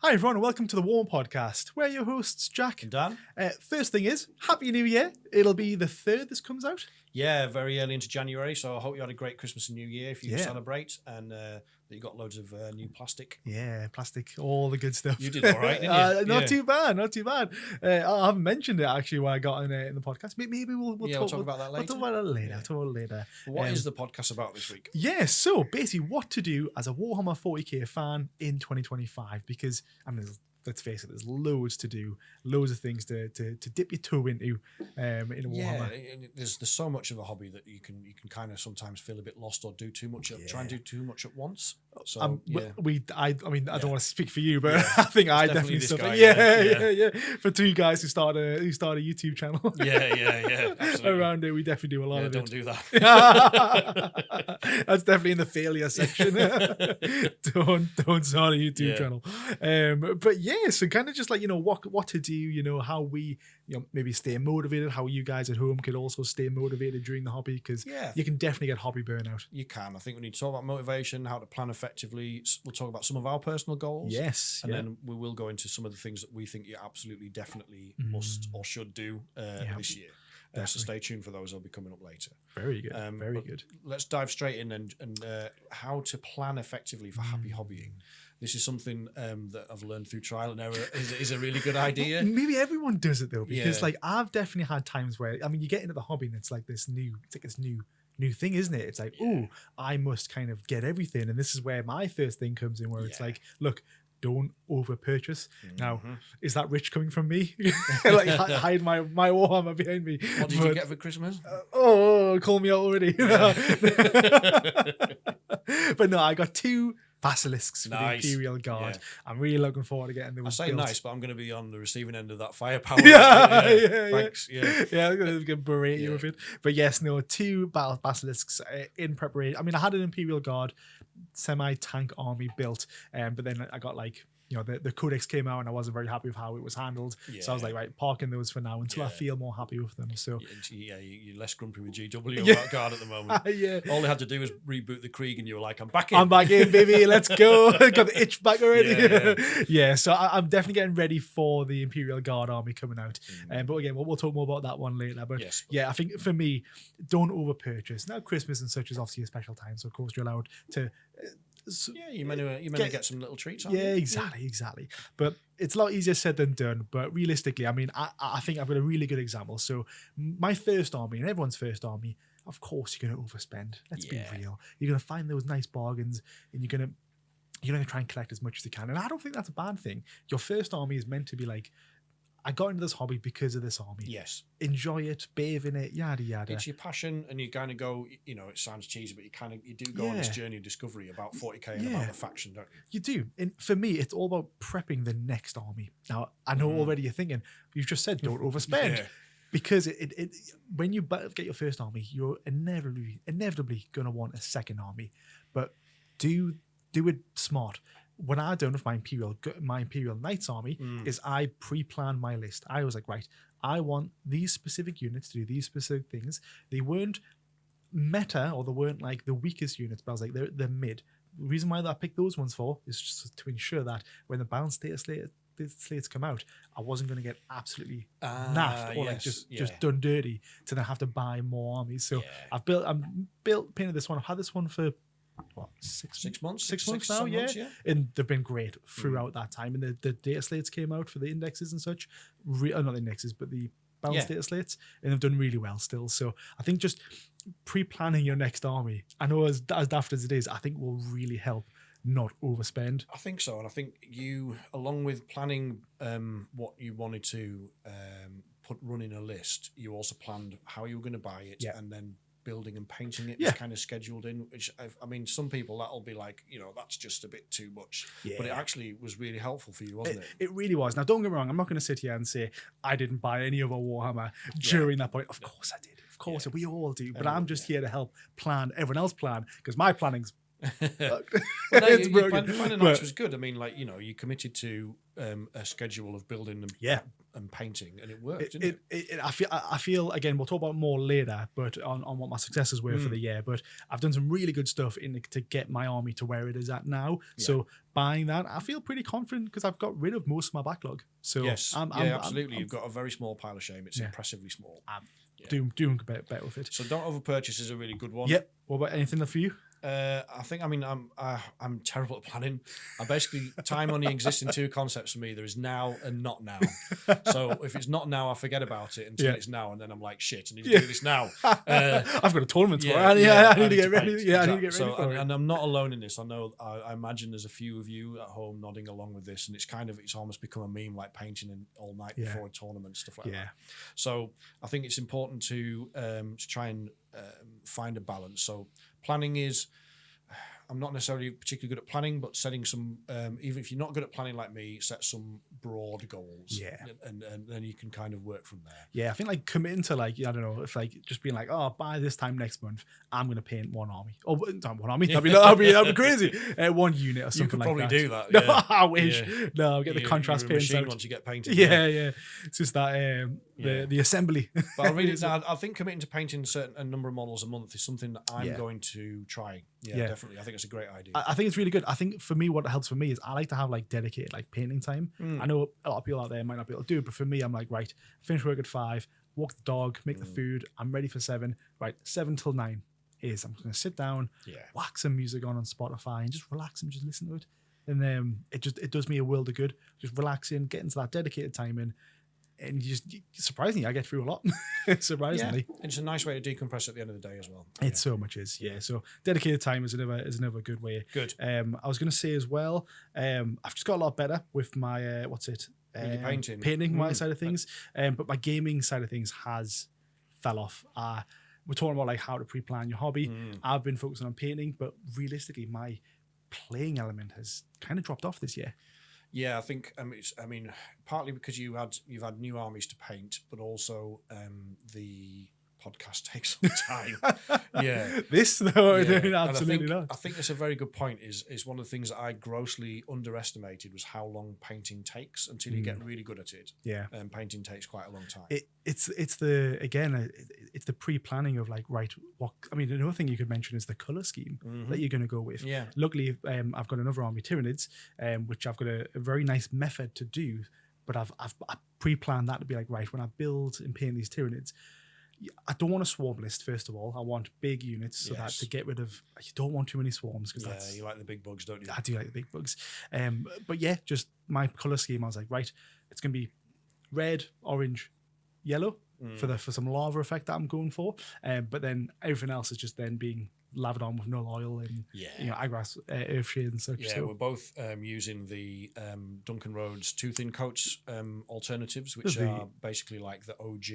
Hi everyone and welcome to the Warm Podcast. We're your hosts, Jack and Dan. First thing is, Happy New Year. It'll be the 3rd this comes out. Yeah, very early into January, so I hope you had a great Christmas and New Year if you celebrate, and that you got loads of new plastic. Yeah, plastic, all the good stuff. You did all right, didn't you? Not too bad. I haven't mentioned it actually when I got in the podcast. Maybe we'll talk about that later. We'll talk about it later. What is the podcast about this week? Yeah, so basically what to do as a Warhammer 40k fan in 2025, because let's face it, there's loads to do, loads of things to dip your toe into in a Warhammer. Yeah, there's so much of a hobby that you can kind of sometimes feel a bit lost or do too much. Try and do too much at once. So I don't want to speak for you, but I think I definitely suffer. Yeah. For two guys who start a YouTube channel. Yeah. Absolutely. Around it, we definitely do a lot of it. Don't do that. That's definitely in the failure section. don't start a YouTube channel. But yeah, so kind of just like, what to do, how we maybe stay motivated, how you guys at home could also stay motivated during the hobby, because you can definitely get hobby burnout. You can. I think we need to talk about motivation, how to plan effectively. We'll talk about some of our personal goals. Yes. And then we will go into some of the things that we think you absolutely, definitely must or should do this year. So stay tuned for those. They'll be coming up later. Very good. Very good. Let's dive straight in and how to plan effectively for happy hobbying. This is something that I've learned through trial and error is a really good idea. Maybe everyone does it though, because I've definitely had times where you get into the hobby and it's like this new thing, isn't it? It's like, I must kind of get everything, and this is where my first thing comes in, where it's like, look, don't over purchase. Now, is that rich coming from me? Like hide my Warhammer behind me. What did you get for Christmas? Call me out already. Yeah. But no, I got 2 basilisks for the Imperial Guard. Yeah. I'm really looking forward to getting them. I say built. Nice, but I'm going to be on the receiving end of that firepower. Thanks. Yeah. I'm going to berate you with it. But yes, no, 2 basilisks in preparation. I had an Imperial Guard semi-tank army built, but then I got the codex came out and I wasn't very happy with how it was handled. So I was like, right, parking those for now until I feel more happy with them. So you're less grumpy with GW about Guard at the moment. All they had to do was reboot the Krieg and you were like, I'm back in, baby, let's go. Got the itch back already. So I'm definitely getting ready for the Imperial Guard army coming out. But again, we'll talk more about that one later. But I think for me, don't over purchase. Now Christmas and such is obviously a special time, so of course you're allowed to you may get some little treats. Exactly. But it's a lot easier said than done. But realistically, I think I've got a really good example. So my first army and everyone's first army, of course you're going to overspend. Let's be real. You're going to find those nice bargains, and you're going to try and collect as much as you can. And I don't think that's a bad thing. Your first army is meant to be like, I got into this hobby because of this army. Yes. Enjoy it, bathe in it, yada yada. It's your passion, and you kind of go, it sounds cheesy, but you do go on this journey of discovery about 40k and about the faction, don't you? You do. And for me, it's all about prepping the next army. Now, I know already you're thinking, you've just said don't overspend. Because it when you get your first army, you're inevitably going to want a second army. But do it smart. What I done with my Imperial Knights army is I pre-planned my list. I was like, right, I want these specific units to do these specific things. They weren't meta, or they weren't like the weakest units, but I was like, they're mid. The reason why I picked those ones for is just to ensure that when the balanced data slates come out, I wasn't going to get absolutely naffed or just done dirty to then have to buy more armies. So I've painted this one. I've had this one for six months now, and they've been great throughout that time. And the data slates came out for the indexes and such, not the indexes, but the balanced data slates, and they've done really well still. So I think just pre-planning your next army, I know as daft as it is, I think will really help not overspend. I think so, and I think you, along with planning what you wanted to running a list, you also planned how you were going to buy it, and then building and painting it was kind of scheduled in, which some people, that'll be like, that's just a bit too much, but it actually was really helpful for you, wasn't it? It really was. Now don't get me wrong, I'm not going to sit here and say I didn't buy any of a Warhammer during that point. Of course I did, we all do, but I'm just here to help everyone else plan, because my planning's Well, no, It's your broken. plan of nights was good. I mean, like, you committed to a schedule of building and painting, and it worked, didn't it? I feel again, we'll talk about more later, but on what my successes were for the year. But I've done some really good stuff to get my army to where it is at now. Yeah. So buying that, I feel pretty confident because I've got rid of most of my backlog. So yes, absolutely. You've got a very small pile of shame. It's impressively small. I'm doing better with it. So don't overpurchase is a really good one. Yep. What about anything for you? I think, I'm terrible at planning. I basically time only exists in two concepts for me. There is now and not now. So if it's not now, I forget about it until it's now, and then I'm like, shit, I need to do this now. I've got a tournament tomorrow. I need to get ready. Yeah, I need to get ready for it. And I'm not alone in this. I know. I imagine there's a few of you at home nodding along with this, and it's almost become a meme, like painting all night before a tournament, stuff like that. So I think it's important to try and find a balance. So planning is, I'm not necessarily particularly good at planning, but setting some, even if you're not good at planning like me, set some broad goals. Yeah. And then you can kind of work from there. Yeah, I think like committing to like, I don't know, if like just being like, oh, by this time next month, I'm going to paint one army. Oh, not one army. That'd be crazy. One unit or something like that. You could probably do that. No, Yeah. I wish. Yeah. No, I'll get the contrast paints out. Once you get painted. Yeah. It's just that, the assembly. But I think committing to painting a number of models a month is something that I'm going to try. Yeah, definitely. I think it's a great idea. I think it's really good. I think for me, what helps for me is I like to have like dedicated like painting time. I know a lot of people out there might not be able to do it, but for me, I'm like, right, finish work at 5, walk the dog, make the food. I'm ready for 7. Right, 7 till 9 is I'm going to sit down, whack some music on Spotify, and just relax and just listen to it. And it does me a world of good. Just relaxing, getting to that dedicated time in. And surprisingly, I get through a lot. Surprisingly, it's a nice way to decompress at the end of the day as well. It so much is, So dedicated time is another good way. Good. I was going to say as well, I've just got a lot better with my painting my side of things. But my gaming side of things has fell off. We're talking about like how to pre-plan your hobby. I've been focusing on painting, but realistically, my playing element has kind of dropped off this year. Yeah, I think partly because you've had new armies to paint, but also the podcast takes some time. Absolutely not. I think that's a very good point. Is one of the things that I grossly underestimated was how long painting takes until you get really good at it. Yeah, and painting takes quite a long time. It's the pre-planning of like, right, another thing you could mention is the color scheme that you're going to go with. Yeah. Luckily, I've got another army, Tyranids, which I've got a very nice method to do, but I've pre-planned that to be like, right, when I build and paint these Tyranids, I don't want a swarm list. First of all, I want big units so that to get rid of. You don't want too many swarms because you like the big bugs, don't you? I do like the big bugs. But yeah, just my color scheme. I was like, right, it's gonna be red, orange, yellow for some lava effect that I'm going for. But then everything else is just then being lathered on with null oil and Agrax earthshade and such. Yeah, we're both using the Duncan Rhodes tooth in coats alternatives, which are basically like the OG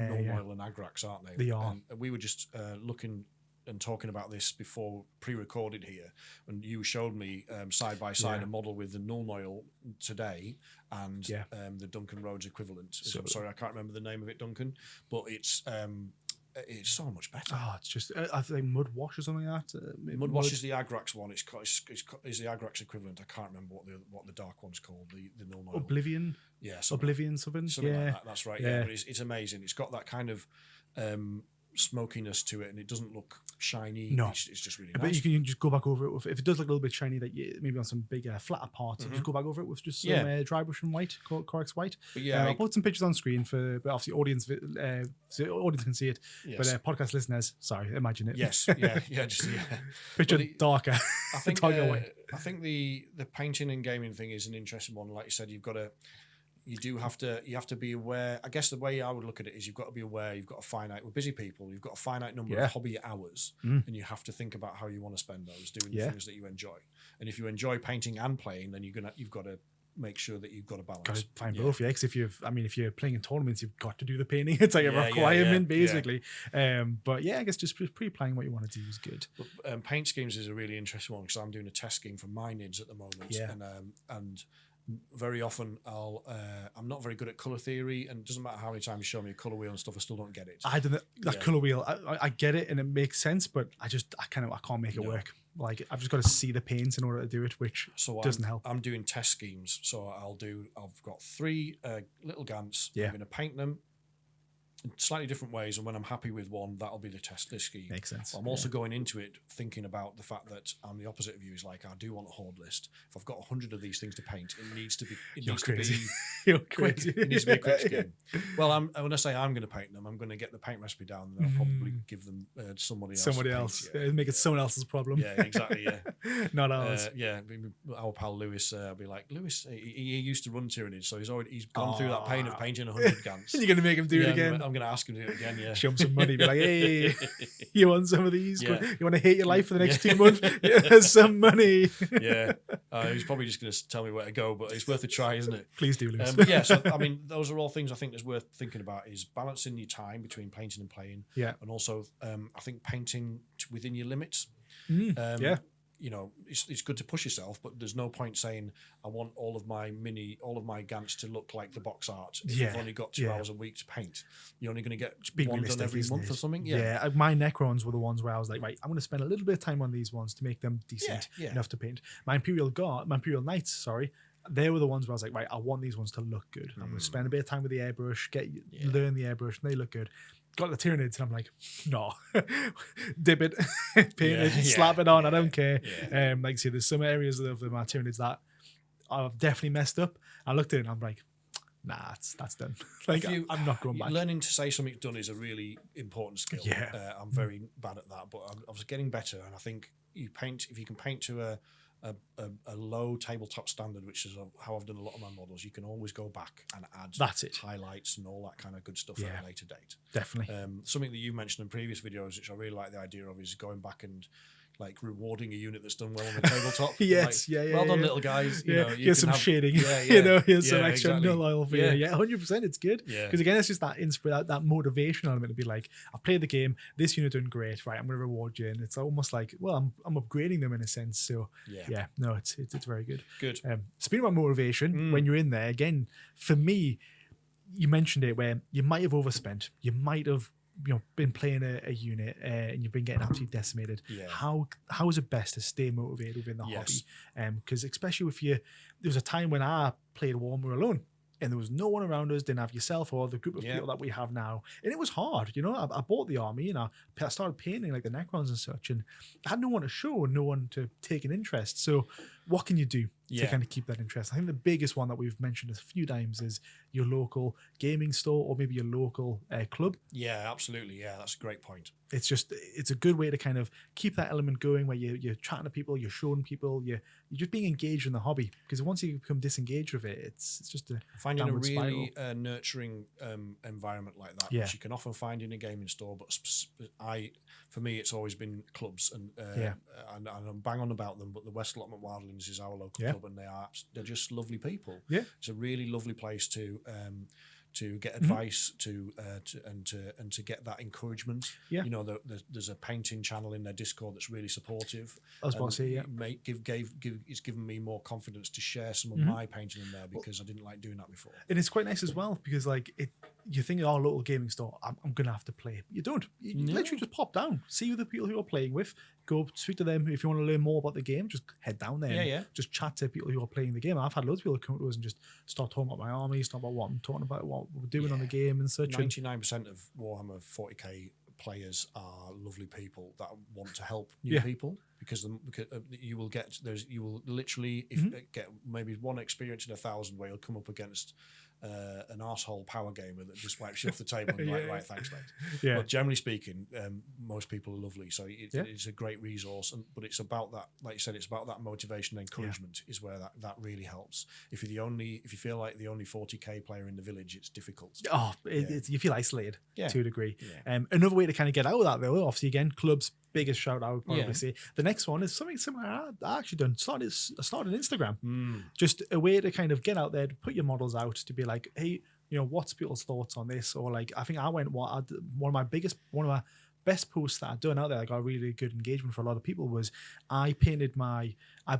null oil and Agrax, aren't they? They are. And we were just looking and talking about this before pre-recorded here, and you showed me side by side a model with the null oil today and the Duncan Rhodes equivalent. So, I'm sorry, I can't remember the name of it, Duncan, but it's so much better. Oh, it's just I think Mud Wash or something like that. Mud Wash is the Agrax one. It's the Agrax equivalent. I can't remember what the dark one's called. The null oil. Oblivion. Yeah, Oblivion something. Something like that. That's right. Yeah, but it's amazing. It's got that kind of smokiness to it, and it doesn't look shiny. No, it's just really nice. But you can just go back over it if it does look a little bit shiny, that maybe on some bigger flatter parts, just go back over it with just some dry brush and white, Corex white. But I'll put some pictures on screen but obviously audience so the audience can see it. But podcast listeners, sorry, imagine it. Yes, Picture darker. I think the painting and gaming thing is an interesting one. Like you said, you have to be aware. I guess the way I would look at it is you've got to be aware. You've got we're busy people. You've got a finite number of hobby hours, and you have to think about how you want to spend those doing the things that you enjoy. And if you enjoy painting and playing, then you've got to make sure that you've got a balance. Got to find both, because if you're playing in tournaments, you've got to do the painting. It's like a requirement, basically. But I guess just pre-planning what you want to do is good. But, paint schemes is a really interesting one because I'm doing a test scheme for my NIDS at the moment, and very often I'm not very good at color theory, and it doesn't matter how many times you show me a color wheel and stuff, I still don't get it. I don't know that color wheel. I get it and it makes sense, but I can't make it work. Like I've just got to see the paint in order to do it, which doesn't help. I'm doing test schemes, so I've got 3 little Gants. I'm going to paint them in slightly different ways, and when I'm happy with one, that'll be the test scheme. Makes sense. But I'm also going into it thinking about the fact that I'm the opposite of you. Is like I do want a horde list. If I've got 100 of these things to paint, it needs to be. You're crazy. Quick. It needs to be a quick scheme. Well, when I say I'm going to paint them, I'm going to get the paint recipe down, and I'll probably give them somebody else. Make it someone else's problem. Yeah, exactly. Yeah, not ours. Our pal Lewis. I'll be like, Lewis. He used to run Tyranid, so he's gone through that pain of painting 100 Gants. You're going to make him do it again. I'm going to ask him to do it again. Yeah. Show him some money. Be like, hey, you want some of these? You want to hate your life for the next 2 months? Here's some money. He's probably just going to tell me where to go, but it's worth a try, isn't it? Please do, Lewis. So I mean, those are all things I think that's worth thinking about. Is balancing your time between painting and playing. And also, I think painting within your limits. You know, it's good to push yourself, but there's no point saying I want all of my Gants to look like the box art. If you've only got 2 hours a week to paint, you're only going to get one done every month or something. My Necrons were the ones where I was like, right, I'm going to spend a little bit of time on these ones to make them decent enough to paint. My Imperial Knights, they were the ones where I was like, right, I want these ones to look good. I'm going to spend a bit of time with the airbrush, learn the airbrush, and they look good. Got the Tyranids, and I'm like, no, dip it, paint it, slap it on. I don't care. Like I say, there's some areas of my Tyranids that I've definitely messed up. I looked at it and I'm like, nah, that's done. Like I'm not going back. Learning to say something's done is a really important skill. I'm very bad at that, but I was getting better. And I think if you can paint to a low tabletop standard, which is how I've done a lot of my models, you can always go back and add highlights and all that kind of good stuff at a later date. Definitely. Something that you mentioned in previous videos, which I really like the idea of, is going back and like rewarding a unit that's done well on the tabletop. Well done, little guys. You know, here's some shading. Here's some extra oil for you. 100%. It's good. Because again, it's just that motivation element to be like, I've played the game. This unit doing great. Right, I'm going to reward you, and it's almost like, well, I'm upgrading them in a sense. So it's very good. Good. Speaking about motivation, when you're in there again, for me, you mentioned it where you might have overspent. You might have been playing a unit and you've been getting absolutely decimated. How is it best to stay motivated within the hobby? Because especially if there was a time when I played Warhammer alone and there was no one around us, didn't have yourself or the group of people that we have now, and it was hard. I bought the army and I started painting like the Necrons and such, and I had no one to show and no one to take an interest. So what can you do to kind of keep that interest? I think the biggest one that we've mentioned a few times is your local gaming store or maybe your local club. Yeah, absolutely. Yeah, that's a great point. It's a good way to kind of keep that element going where you're chatting to people, you're showing people, you're just being engaged in the hobby. Because once you become disengaged with it, it's just finding a really nurturing environment like that, which you can often find in a gaming store. But for me, it's always been clubs, and I'm bang on about them. But the West Allotment Wildlings is our local club, and they're just lovely people. It's a really lovely place to get advice, to get that encouragement. There's a painting channel in their Discord that's really supportive. I was about to say, it's given me more confidence to share some of my painting in there, because I didn't like doing that before. And it's quite nice as well, because you think, oh, local gaming store, I'm gonna have to play. You don't. You literally just pop down, see who the people who are playing with, go speak to them. If you want to learn more about the game, just head down there. And just chat to people who are playing the game. I've had loads of people come to us and just start talking about my army, talking about what I'm talking about, what we're doing on the game and such. 99% of Warhammer 40k players are lovely people that want to help new people, because you will literally get maybe one experience in 1,000 where you'll come up against an arsehole power gamer that just wipes you off the table and like, right, thanks, mate. But generally speaking, most people are lovely, so it's a great resource. But it's about that, like you said, it's about that motivation and encouragement is where that really helps. If you feel like the only 40k player in the village, it's difficult. You feel isolated to a degree. Another way to kind of get out of that, though, obviously, again, clubs, biggest shout out, I would probably say. The next one is something similar I actually done. Started Instagram. Just a way to kind of get out there, to put your models out, to be like, hey, what's people's thoughts on this? Or like, I think I went, one of my best post that I'd done out there, I got really good engagement for a lot of people, was I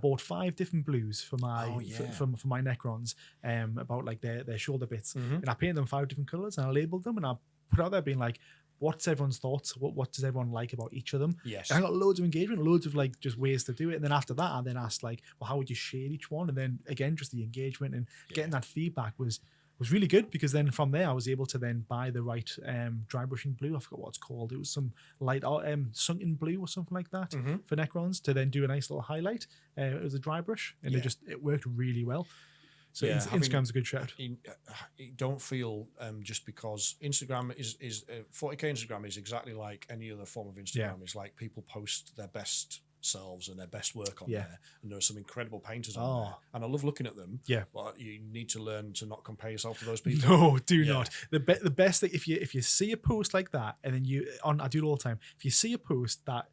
bought 5 different blues for my for my Necrons, about like their shoulder bits, and I painted them 5 different colors, and I labeled them, and I put out there being like, what's everyone's thoughts? What does everyone like about each of them? Yes. And I got loads of engagement, loads of like just ways to do it. And then after that, I then asked like, well, how would you shade each one? And then again, just the engagement and getting that feedback was really good, because then from there I was able to then buy the right dry brushing blue. I forgot what it's called. It was some light sunken blue or something like that for Necrons, to then do a nice little highlight. It was a dry brush, and it worked really well. So Instagram's a good shout. Don't feel just because Instagram is 40k Instagram is exactly like any other form of Instagram. Yeah. It's like people post their best selves and their best work on there, and there are some incredible painters on there, and I love looking at them. Yeah, but you need to learn to not compare yourself to those people. No, do not. The best thing, if you see a post like that, and then I do it all the time. If you see a post that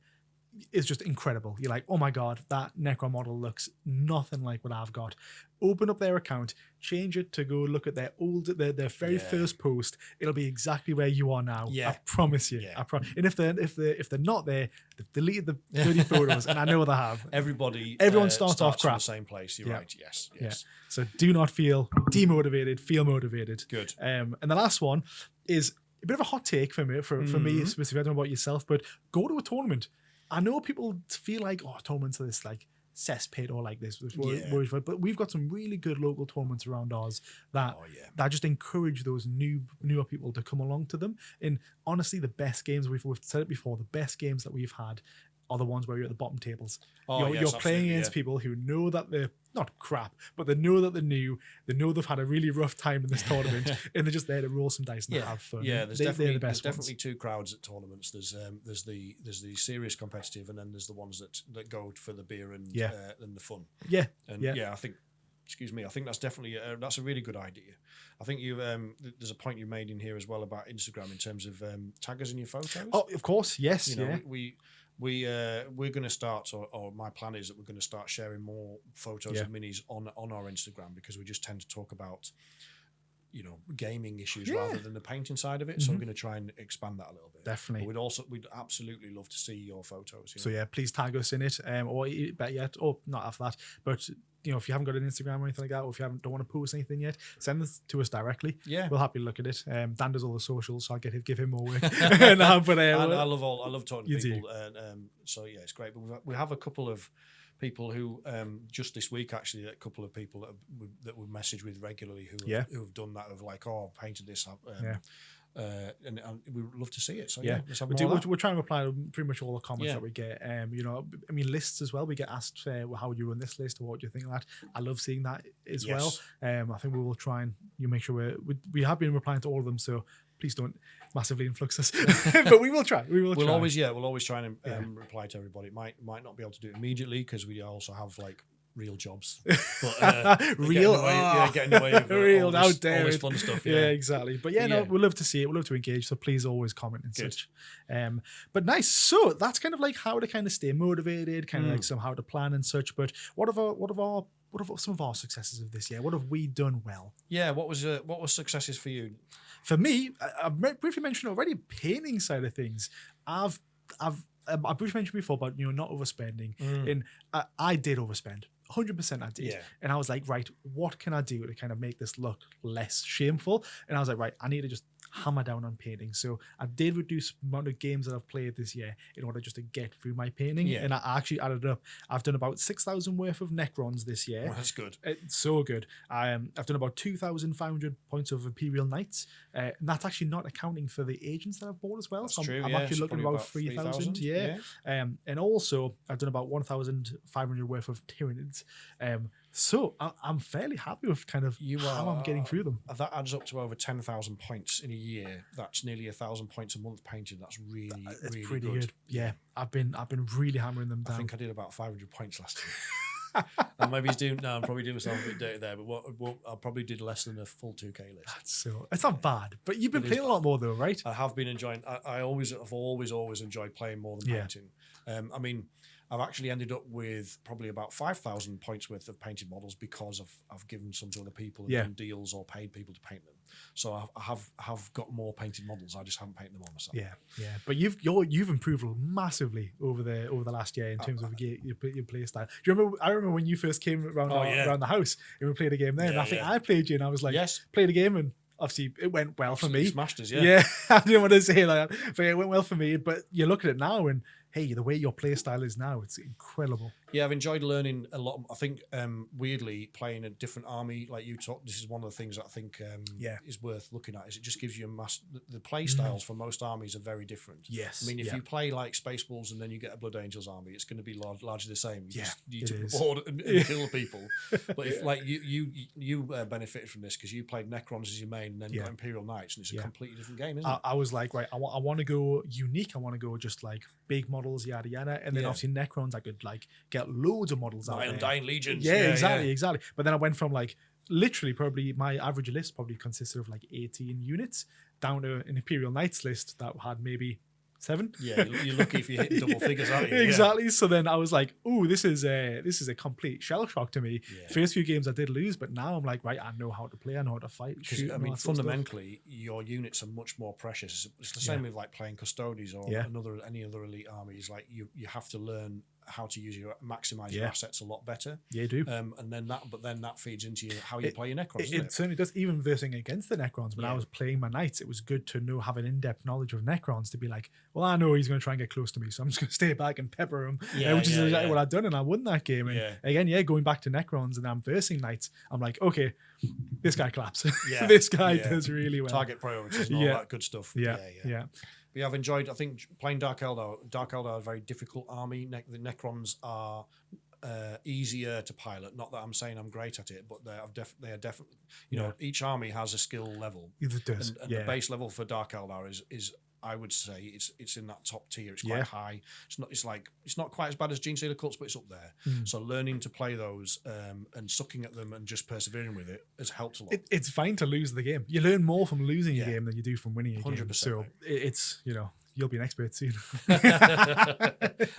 is just incredible, you're like, oh my god, that Necron model looks nothing like what I've got. Open up their account, change it to go look at their very first post. It'll be exactly where you are now. Yeah. I promise you. Yeah. And if they're not there, they've deleted the bloody photos, and I know they have. Everyone starts off crap. In the same place. You're right. Yes. Yeah. So do not feel demotivated. Feel motivated. Good. And the last one is a bit of a hot take for me specifically. I don't know about yourself, but go to a tournament. I know people feel like, tournaments are this like cesspit or like this, but we've got some really good local tournaments around ours that just encourage those newer people to come along to them. And honestly, the best games we've said it before, the best games that we've had are the ones where you're at the bottom tables. You're playing against people who know that they're not crap, but they know that they're new. They know they've had a really rough time in this tournament, and they're just there to roll some dice and have fun. Yeah, there's definitely two crowds at tournaments. There's the serious competitive, and then there's the ones that go for the beer and the fun. Yeah, I think. Excuse me. I think that's definitely that's a really good idea. I think you there's a point you made in here as well about Instagram in terms of taggers in your photos. Oh, of course, yes. We're going to start, or my plan is that we're going to start sharing more photos of minis on our Instagram, because we just tend to talk about, gaming issues rather than the painting side of it. So we're going to try and expand that a little bit. Definitely. But we'd absolutely love to see your photos. So please tag us in it, or better yet, not after that, but if you haven't got an Instagram or anything like that, or if you don't want to post anything yet, send this to us directly. Yeah, we'll happily look at it. Dan does all the socials, so I'll give him more work. I love talking to people. So it's great. But we have a couple of people who just this week actually, a couple of people that we message with regularly who have done that, of like, painted this up. And we would love to see it. So let's have more. We're trying to reply to pretty much all the comments that we get. Lists as well. We get asked, how would you run this list, or what do you think of that? I love seeing that as well. I think we will try and make sure we have been replying to all of them. So please don't massively influx us, but we will try. We'll always try and reply to everybody. Might not be able to do it immediately, because we also have like real jobs, but getting away with real all this fun stuff. Yeah, exactly. But we'd love to see it. We'd love to engage. So please always comment and such. But nice. So that's kind of like how to kind of stay motivated, kind of like how to plan and such. But what are some of our successes of this year? What have we done well? Yeah, what was successes for you? For me, I've briefly mentioned already, painting side of things. I've briefly mentioned before about not overspending, and I did overspend. 100% I did. Yeah. And I was like, right, what can I do to kind of make this look less shameful? And I was like, right, I need to just hammer down on painting. So I did reduce the amount of games that I've played this year in order just to get through my painting. Yeah. And I actually added up. I've done about 6,000 worth of Necrons this year. Oh, that's good. It's so good. I've done about 2,500 points of Imperial Knights. And that's actually not accounting for the agents that I've bought as well. That's so true, I'm actually looking about 3,000. Yeah. And also I've done about 1,500 worth of Tyranids. So I'm fairly happy with kind of how I'm getting through them. That adds up to over 10,000 points in a year. That's nearly 1,000 points a month painted. That's really pretty good. Yeah, I've been really hammering them down. I think I did about 500 points last year. And maybe I'm probably doing myself a bit dirty there, but I probably did less than a full 2K list. It's not bad, but you've been playing a lot more though, right? I have been enjoying. I've always enjoyed playing more than painting. I mean, I've actually ended up with probably about 5,000 points worth of painted models because I've given some to other people and done deals or paid people to paint them. So I have got more painted models. I just haven't painted them on myself. Yeah. But you've improved massively over the last year in terms of your play style. Do you remember? I remember when you first came around around the house and we played a game there. And I think I played you, and I was like, played a game, and obviously it went well for me. Smashed us, yeah. I didn't want to say that, but it went well for me. But you look at it now, and hey, the way your play style is now, it's incredible. Yeah, I've enjoyed learning a lot. I think weirdly playing a different army like you talked. This is one of the things that I think is worth looking at. Is it just gives you the play styles for most armies are very different. Yes, I mean if you play like Space Wolves and then you get a Blood Angels army, it's going to be largely the same. You just board and kill people. But if like you benefited from this because you played Necrons as your main and then got Imperial Knights, and it's a completely different game, isn't it? I was like, right, I want to go unique. I want to go just like big models, yada yada, and then obviously Necrons I could like get loads of models out there. Undying Legions. Yeah, exactly. But then I went from like literally probably my average list probably consisted of like 18 units down to an Imperial Knights list that had maybe 7. Yeah, you're lucky if you hit double figures, aren't you? Exactly. So then I was like, "Ooh, this is a complete shell shock to me." First few games I did lose, but now I'm like, right, I know how to play, I know how to fight. I mean, fundamentally, your units are much more precious. It's the same with like playing Custodes or any other elite armies. Like you have to learn how to maximize your assets a lot better. Yeah, you do. And then that feeds into how you play your Necrons. It certainly does. Even versing against the Necrons, when I was playing my Knights, it was good to have an in-depth knowledge of Necrons to be like, well, I know he's going to try and get close to me, so I'm just going to stay back and pepper him, which is exactly what I've done, and I won that game. And again, going back to Necrons and I'm versing Knights, I'm like, okay, this guy claps. This guy does really well. Target priorities and all that good stuff. Yeah. But I've enjoyed, I think, playing Dark Eldar. Dark Eldar are a very difficult army. The Necrons are easier to pilot. Not that I'm saying I'm great at it, but they are definitely, each army has a skill level. It does. And the base level for Dark Eldar is I would say it's in that top tier. It's quite high. It's not quite as bad as Gene Stealer cults, but it's up there. So learning to play those and sucking at them and just persevering with it has helped a lot. It's fine to lose the game. You learn more from losing a game than you do from winning a 100%, game. So it's you'll be an expert soon. I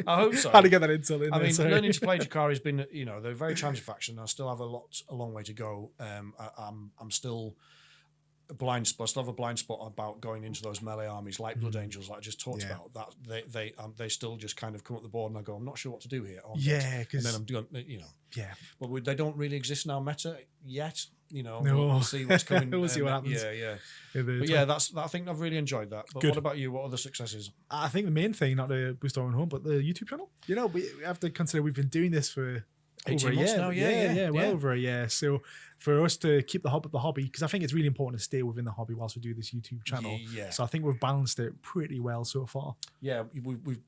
hope so. How to get that insult in I there, mean, learning to play Jakari has been, they're a very challenging faction. I still have a long way to go. I'm still blind spot. I still have a blind spot about going into those melee armies like Blood Angels, like I just talked about. That they still just kind of come up the board and I go, I'm not sure what to do here. And then I'm doing, but they don't really exist in our meta yet. We'll see what's coming. We'll see what happens. But I think I've really enjoyed that. But what about you? What other successes? I think the main thing, not to boost our own home, but the YouTube channel. We have to consider we've been doing this for 18 months now, over a year. So for us to keep the hobby, because I think it's really important to stay within the hobby whilst we do this YouTube channel. So I think we've balanced it pretty well so far. Yeah,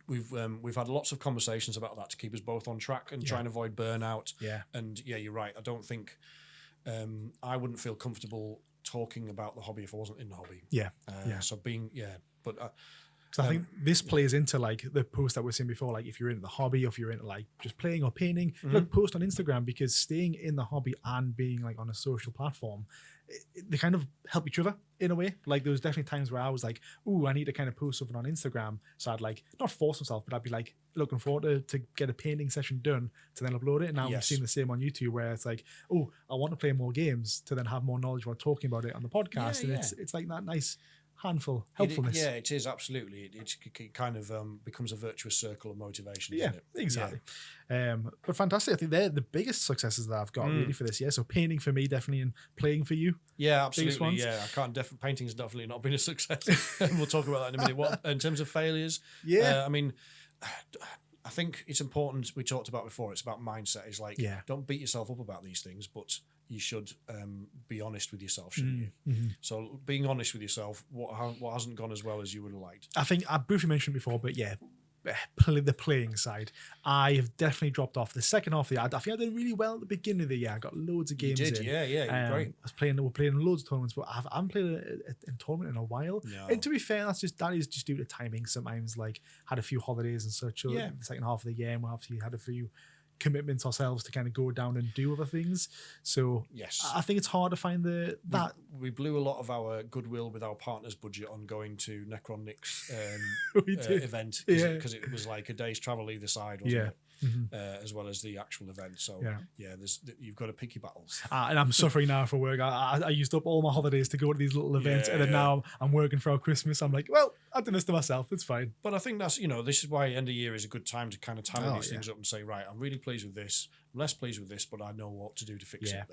we've had lots of conversations about that to keep us both on track and try and avoid burnout. And you're right. I don't think I wouldn't feel comfortable talking about the hobby if I wasn't in the hobby. So So I think this plays into like the post that we were saying before, like if you're into the hobby or if you're into like just playing or painting, look, post on Instagram, because staying in the hobby and being like on a social platform, they kind of help each other in a way. Like there was definitely times where I was like, ooh, I need to kind of post something on Instagram. So I'd like not force myself, but I'd be like looking forward to get a painting session done to then upload it. And now I'm seeing the same on YouTube where it's like, oh, I want to play more games to then have more knowledge while talking about it on the podcast. It's like that nice handful helpfulness. It is absolutely. It kind of becomes a virtuous circle of motivation. Isn't it? Exactly. But fantastic. I think they're the biggest successes that I've got really for this year. So painting for me definitely, and playing for you. Yeah, absolutely. Yeah, I can't. Painting's definitely not been a success. We'll talk about that in a minute. What in terms of failures? I mean, I think it's important. We talked about before. It's about mindset. It's like don't beat yourself up about these things, but you should be honest with yourself, shouldn't you? So being honest with yourself, what hasn't gone as well as you would have liked? I think I briefly mentioned before, but the playing side, I have definitely dropped off. The second half of the year, I think I did really well at the beginning of the year. I got loads of games in. You're great. We're playing loads of tournaments, but I haven't played a tournament in a while. No. And to be fair, that is just due to timing. Sometimes like had a few holidays and such. The second half of the year, and we obviously had a few commitments ourselves to kind of go down and do other things. So yes, I think it's hard to find that. We blew a lot of our goodwill with our partners' budget on going to Necron Nick's event because it was like a day's travel either side, wasn't it? Mm-hmm. As well as the actual event. So you've got to pick your battles. And I'm suffering now for work. I used up all my holidays to go to these little events, and then now I'm working for our Christmas. I'm like, well, I've done this to myself. It's fine. But I think that's, this is why end of year is a good time to kind of tally these things up and say, right, I'm really pleased with this. I'm less pleased with this, but I know what to do to fix it.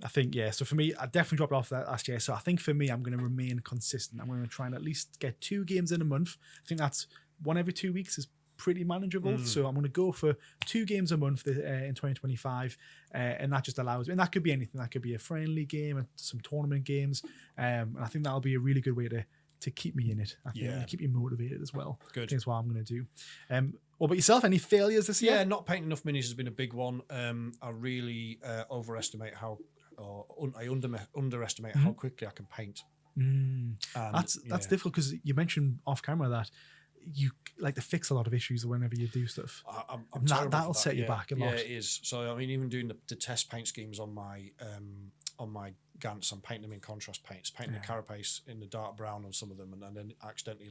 I think, So for me, I definitely dropped off that last year. So I think for me, I'm going to remain consistent. I'm going to try and at least get 2 games in a month. I think that's 1 every 2 weeks is pretty manageable. So I'm going to go for 2 games a month in 2025, and that just allows me, and that could be anything. That could be a friendly game and some tournament games, and I think that'll be a really good way to keep me in it. I think and keep me motivated as well. Good. That's what I'm going to do. What about yourself? Any failures this year? Yeah, not painting enough minis has been a big one. I really overestimate I underestimate how quickly I can paint. That's difficult because you mentioned off camera that you like to fix a lot of issues whenever you do stuff. That'll set you back a lot. Yeah, it is. So I mean, even doing the test paint schemes on my Gants, I'm painting them in contrast paints, painting the carapace in the dark brown on some of them, and then accidentally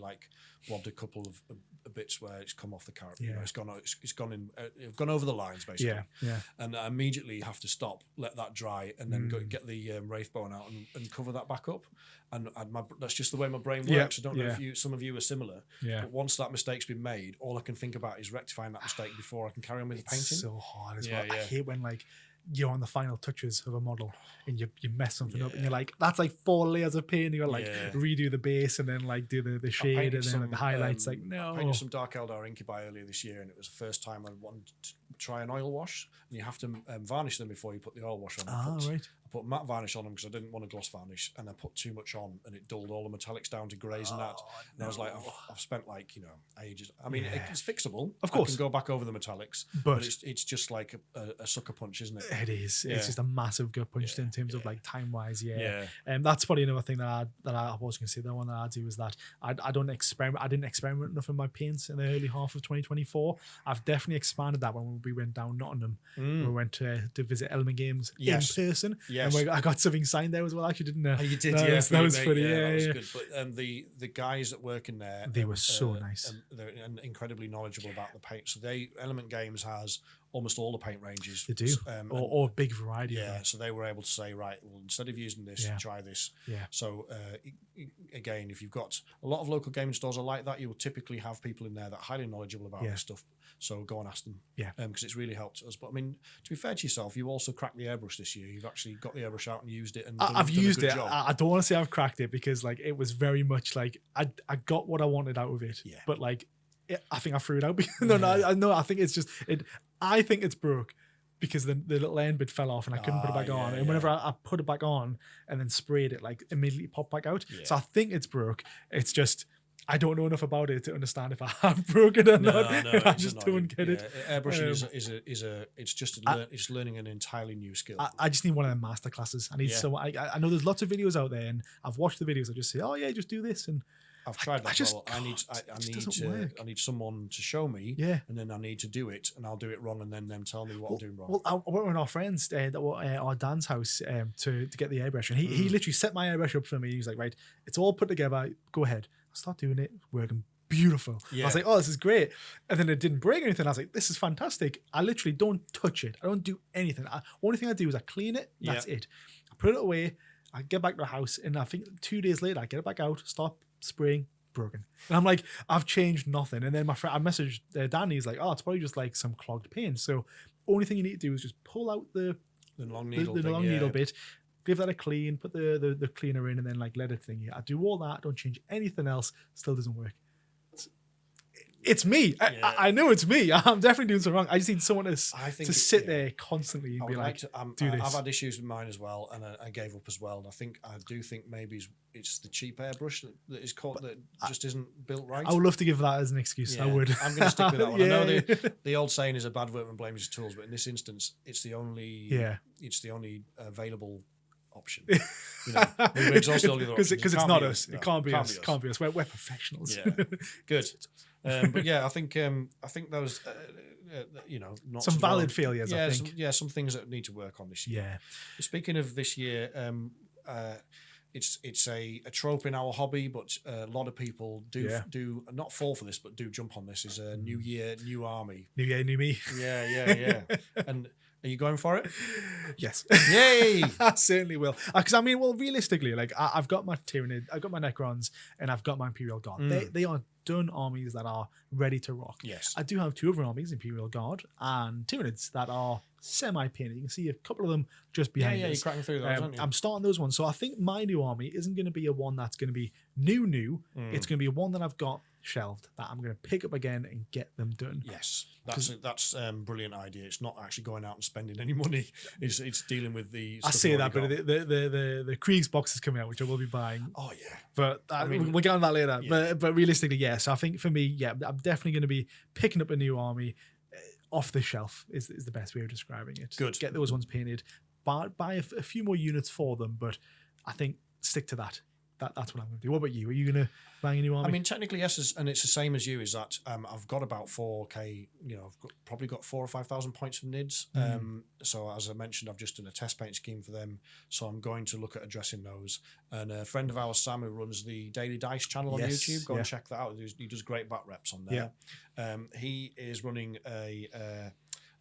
blobbed a couple of bits where it's come off the carapace. It's gone over the lines basically. And I immediately have to stop, let that dry, and then go get the Wraith Bone out and cover that back up. And that's just the way my brain works. I don't know if some of you are similar. But once that mistake's been made, all I can think about is rectifying that mistake before I can carry on with the painting. It's so hard as well. I hate when you're on the final touches of a model and you mess something up and you're like, that's 4 layers of paint. You got redo the base and then do the shade and then the highlights. No. I painted some Dark Eldar Incubi earlier this year, and it was the first time I wanted to try an oil wash, and you have to varnish them before you put the oil wash on. I put matte varnish on them because I didn't want a gloss varnish, and I put too much on and it dulled all the metallics down to greys and that. And I was like, I've spent ages. I mean, it's fixable. Of course. I can go back over the metallics, but it's just like a sucker punch, isn't it? It is. It's just a massive gut punch in terms of time wise. And that's probably another thing that I was going to say. The one that I do is that I didn't experiment enough in my paints in the early half of 2024. I've definitely expanded that when we went down Nottingham. We went to visit Element Games in person. And I got something signed there as well, actually, didn't I? Oh, you did, that was funny. That was good. But the guys that work in there, they were so nice. They're incredibly knowledgeable about the paint. So Element Games has almost all the paint ranges. They do, or a big variety. Yeah, so they were able to say, right, well, instead of using this, try this. Yeah. So again, if you've got a lot of local gaming stores are like that, you will typically have people in there that are highly knowledgeable about this stuff. So go and ask them. Yeah. Because it's really helped us. But I mean, to be fair to yourself, you also cracked the airbrush this year. You've actually got the airbrush out and used it. And I've used it. I don't want to say I've cracked it because it was very much I got what I wanted out of it. Yeah. But I think I threw it out. No, I think it's just I think it's broke because the little end bit fell off and I couldn't put it back on. And whenever I put it back on and then sprayed it, immediately popped back out. Yeah. So I think it's broke. It's just I don't know enough about it to understand if I have broken it or not. I just don't get it. Airbrushing it's learning an entirely new skill. I just need one of them master classes. I need someone. I know there's lots of videos out there, and I've watched the videos. I just say, oh yeah, just do this, and I've tried that. I need someone to show me, and then I need to do it, and I'll do it wrong, and then them tell me what I'm doing wrong. Well, I went with our friends at our Dan's house to get the airbrush, and he literally set my airbrush up for me. He was like, right, it's all put together. Go ahead. I start doing it, working beautiful. Yeah. I was like, oh, this is great. And then it didn't break anything. I was like, this is fantastic. I literally don't touch it. I don't do anything. Only thing I do is I clean it. That's it. I put it away. I get back to the house, and I think 2 days later, I get it back out, stop spraying, broken. And I'm like, I've changed nothing. And then my friend, I messaged Danny. He's like, oh, it's probably just some clogged paint. So only thing you need to do is just pull out the long needle bit, give that a clean, put the cleaner in, and then let it thingy. I do all that, don't change anything else, still doesn't work. It's me. Yeah. I know it's me. I'm definitely doing something wrong. I just need someone to sit there constantly and be like, do this. I've had issues with mine as well, and I gave up as well. And I do think maybe it's the cheap airbrush that is caught that just isn't built right. I would love to give that as an excuse. I would. I'm going to stick with that one. I know the old saying is a bad workman blames his tools, but in this instance, it's the only available option. We've exhausted all the other options. Because it's not us. It can't be us. Can't be us. We're professionals. Yeah. Good. But yeah, I think those not some to dwell valid on- failures, I think. some things that need to work on this year. Yeah. Speaking of this year, it's a trope in our hobby, but a lot of people do not fall for this, but do jump on this. Is a new year, new army. New year, new me. Yeah. And are you going for it? Yes. Yay! I certainly will. Because I mean, well, realistically, like I've got my Tyranid, I've got my Necrons, and I've got my Imperial Guard. They are done armies that are ready to rock. Yes. I do have two other armies, Imperial Guard and Tyranids, that are semi-painted. You can see a couple of them just behind Yeah, us. you're cracking through those, aren't you? I'm starting those ones. So I think my new army isn't going to be a one that's going to be new. It's going to be a one that I've got shelved that I'm going to pick up again and get them done. Yes, that's brilliant idea. It's not actually going out and spending any money. It's dealing with the. I say that, but the Kriegs box is coming out, which I will be buying. Oh yeah, but we'll get on that later. Yeah. But realistically, yes, I think for me, yeah, I'm definitely going to be picking up a new army off the shelf. Is the best way of describing it. Good. Get those ones painted. Buy a few more units for them, but I think stick to that. That's what I'm going to do. What about you? Are you going to buy a new army? I mean, technically, yes, and it's the same as you. Is that I've got about 4K. Probably got 4,000 or 5,000 points from NIDS. So as I mentioned, I've just done a test paint scheme for them. So I'm going to look at addressing those. And a friend of ours, Sam, who runs the Daily Dice channel on YouTube, go and check that out. He does great bat reps on there. Yeah. He is running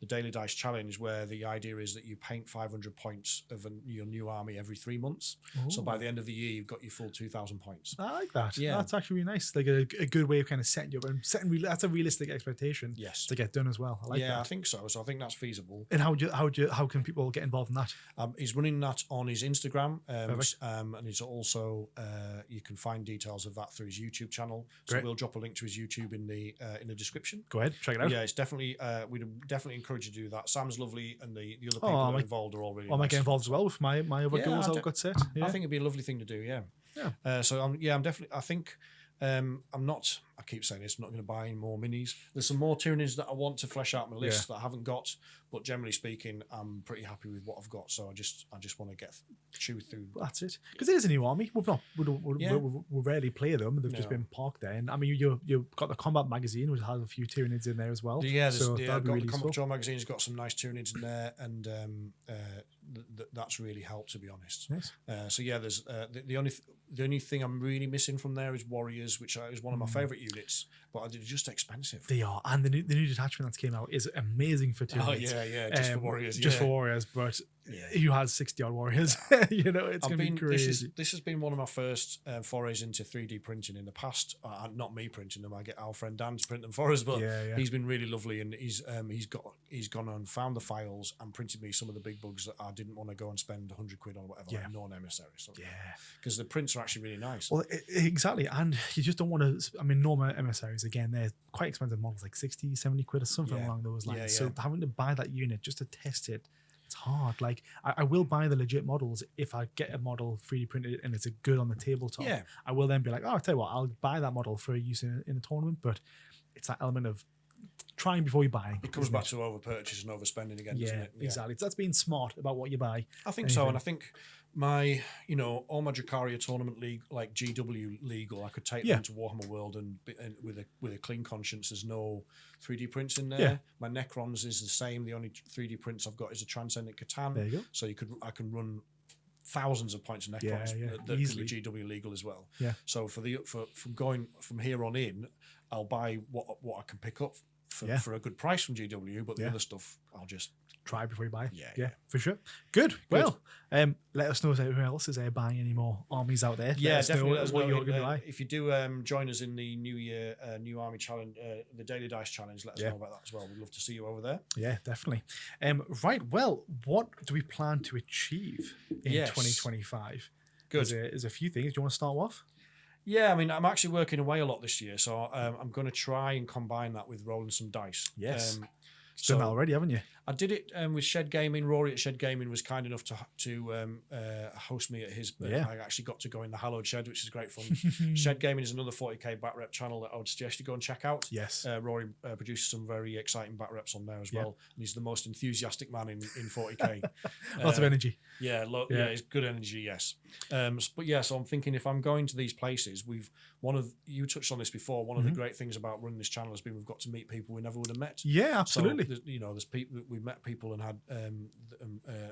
the Daily Dice Challenge, where the idea is that you paint 500 points of your new army every 3 months. Ooh. So by the end of the year, you've got your full 2,000 points. I like that. Yeah, that's actually really nice. Like a good way of kind of setting you up and that's a realistic expectation. Yes, to get done as well. I like that. Yeah, I think so. So I think that's feasible. And how can people get involved in that? He's running that on his Instagram, and he's also you can find details of that through his YouTube channel. So Great. We'll drop a link to his YouTube in the description. Go ahead, check it out. Yeah, it's definitely we'd definitely encourage you to do that. Sam's lovely, and the other people that are involved are all really nice. I might get involved as well with my other goals I've got set. Yeah. I think it'd be a lovely thing to do. Yeah. So I'm definitely. I think I'm not. I keep saying this. I'm not going to buy any more minis. There's some more Tyranids that I want to flesh out my list that I haven't got. But generally speaking, I'm pretty happy with what I've got. So I just want to chew through. That's it. Because there's a new army. We rarely play them. They've just been parked there. And I mean, you've got the Combat magazine, which has a few Tyranids in there as well. Yeah, I've got the Combat Patrol magazine's got some nice Tyranids in there, and that's really helped, to be honest. Nice. So yeah, there's the only thing I'm really missing from there is Warriors, which is one of my favourite units, but they're just expensive. They are, and the new detachment that came out is amazing for Tyranids. Oh yeah, just for Warriors. Just for Warriors, but who has 60 odd Warriors? It's going to be crazy. This has been one of my first forays into 3D printing in the past. Not me printing them. I get our friend Dan to print them for us, but he's been really lovely, and he's gone and found the files and printed me some of the big bugs that I didn't want to go and spend 100 quid on whatever, like non-emissaries. Because the prints are actually really nice. Well, exactly, and you just don't want to. I mean, normal emissaries, again, they're quite expensive models, like 60, 70 quid or something along those lines. So having to buy that unit just to test it, it's hard. Like I will buy the legit models if I get a model 3D printed and it's a good on the tabletop. Yeah. I will then be like, I'll tell you what, I'll buy that model for use in a tournament. But it's that element of trying before you buy. It comes back to over purchase and overspending again, doesn't it? Exactly. That's being smart about what you buy. I think so, and I think my, all my Dracaria tournament league, like GW legal, I could take them to Warhammer World and with a clean conscience. There's no 3D prints in there. Yeah. My Necrons is the same. The only 3D prints I've got is a Transcendent Catan. There you go. So I can run thousands of points of Necrons that easily. can be GW legal as well. Yeah. So from going from here on in, I'll buy what I can pick up for a good price from GW, but the other stuff I'll just try before you buy. Yeah, for sure. Good. Well, let us know who else is buying any more armies out there. Yeah, definitely. Let us know what you're going to buy. If you do join us in the New Year New Army Challenge, the Daily Dice Challenge, let us know about that as well. We'd love to see you over there. Yeah, definitely. Right. Well, what do we plan to achieve in 2025? Good. There's a few things. Do you want to start off? Yeah, I mean, I'm actually working away a lot this year, so I'm going to try and combine that with rolling some dice. Yes. Done that already, haven't you? I did it with Shed Gaming. Rory at Shed Gaming was kind enough to host me at his. I actually got to go in the hallowed shed, which is great fun. Shed Gaming is another 40k back rep channel that I would suggest you go and check out. Yes. Rory produces some very exciting back reps on there as well, and he's the most enthusiastic man in 40k. Lots of energy. Yeah, it's good energy. Yes, but yeah. So I'm thinking if I'm going to these places, you touched on this before. One of the great things about running this channel has been we've got to meet people we never would have met. Yeah, absolutely. So, there's people we've met people and had